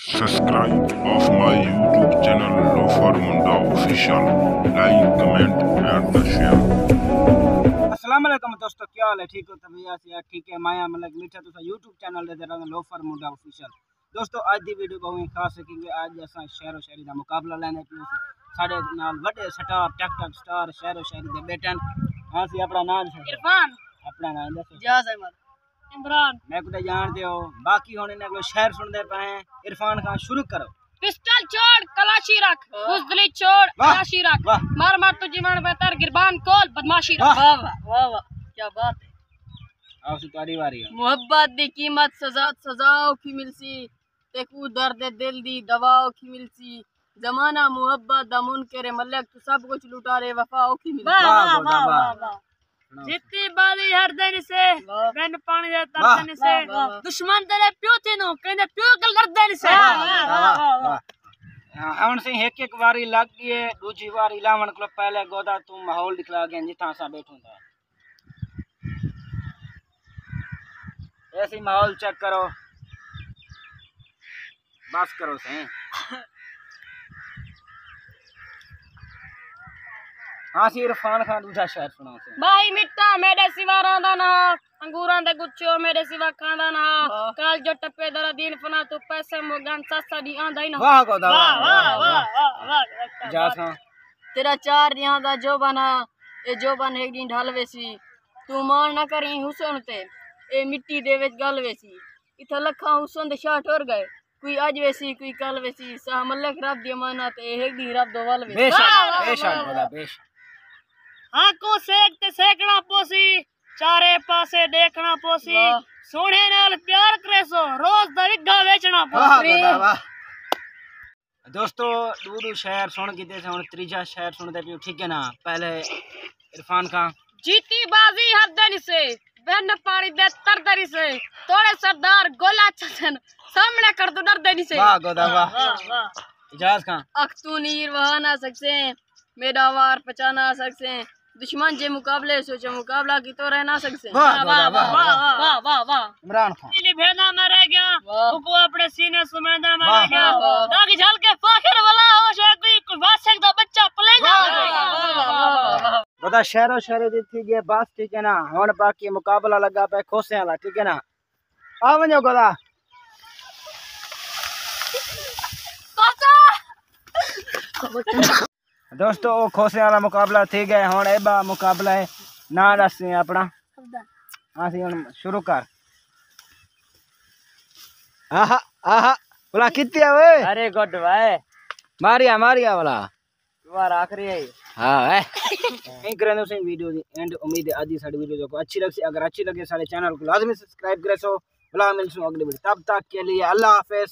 Subscribe of my YouTube channel Lofer Munda Official. Like, comment and share. अस्सलाम वालेकुम दोस्तों, क्या हाल है? ठीक हो? तबीयत यार ठीक है? माया मलक मीठा तुसा YouTube चैनल दे रहा लोफर मुंडा ऑफिशियल। दोस्तों आज दी वीडियो बहुत खास है क्योंकि आज असा शहरो शायरी का मुकाबला लेने पे साडे नाल वड्डे स्टार टिकटॉक स्टार शहरो शायरी दे बेटन। हां सी अपना नाम है इरफान, अपना नाम दसो। जाज अहमद, इमरान। मैं कुछ जानते हो बाकी होने ने अगलो शहर सुनदे पाए। इरफान खान शुरू करो। पिस्टल छोड़ कलाशी रख, बुजदली छोड़ कलाशी रख, मार मार तो जीवन बेहतर गिरबान कोल बदमाशी रख। वाह वाह वाह वाह, क्या बात है। आओ सी तुम्हारी बारी है। मोहब्बत दी कीमत सजाओ की मिलसी, तेकू दर्द दिल दी दवाओ की मिलसी, जमाना मोहब्बत दा मुनकर मलक तू सब कुछ लुटा रे वफाओ की मिलसी। वाह वाह वाह वाह वाह। जितनी बारी हर दिन से बिन पानी दे तरदन से, दुश्मन तेरे प्यो तेनो कहंदे प्यो कल लड़दन से। ਹੁਣ सी एक एक बारी लग गई दूजी बारी लावन को पहले गोदा तू माहौल दिखला गया जिथा सा बैठूंगा ऐसी माहौल चेक करो बस करो सही। हाँ सी इरफान खान दूसरा शहर सुनाओ से। भाई मिट्टा मेरे सिवा रांदा ना, अंगूरां दे गुच्छो मेरे सिवा खांदा ना, काल जो टप्पे दरा दिन फना तू पैसे मोगन सस्ता दी आंदा ही ना। वाह गोदा वाह वाह वाह वाह। जा खां तेरा चार यहाँ दा जो बना ए जो बन एक दिन ढल वेसी, तू मान ना करी हुसन ते ए मिट्टी दे विच गल वेसी, इथे लखा हुसन दे शाट और गए, कोई आज वेसी कोई कल वेसी, सा मलक रब दी अमानत ए एक दिन रब दो वल वेसी। बेशक बेशक गोदा बेशक। आंखों सेक ते सेकना पोसी, चारे पासे देखना पोसी, सोने नाल प्यार करे सो रोज दा विगा बेचना पोसी। दोस्तों दूर शहर सुन के से हुन त्रीजा शहर सुनते पियो ठीक है ना। पहले इरफान खान जीती बाजी हदन से बिन पानी दे तरदरी से, तोड़े सरदार गोला चसन सामने कर दो डर देनी से। वाह गोदा वाह। इजाज खान अख तू नीर वहा ना सकसे, मेरा वार पहचाना सकसे, दुश्मन जे मुकाबले सोचे मुकाबला की तो रह ना सकसे। वाह वाह वाह वाह वाह वाह। इमरान खान इनी भेदा में रह गया को अपने सीने सुमेंदा में रह गया, दागी झल के फाखिर वाला हो शे कोई वासक दा बच्चा पलेगा। गोदा शहरो शहर दी थी गए बस ठीक है ना। हुन बाकी मुकाबला लगा पे खोसे वाला ठीक है ना। आ वणो गोदा दोस्तों वो खोसे वाला मुकाबला थी गए। हुन एबा मुकाबला है ना दसने अपना। हां सी हुन शुरू कर। आहा आहा बोला कितनी है ओए? अरे गुड भाई मारिया मारिया वाला तुम्हारा आखिरी है। हां है नहीं करने से वीडियो दी एंड उम्मीद है आज दी साडी वीडियो जो अच्छी लगी। अगर अच्छी लगे सारे चैनल को लाजमी सब्सक्राइब करे सो। भला मिलसू अगली वीडियो, तब तक के लिए अल्लाह हाफिज।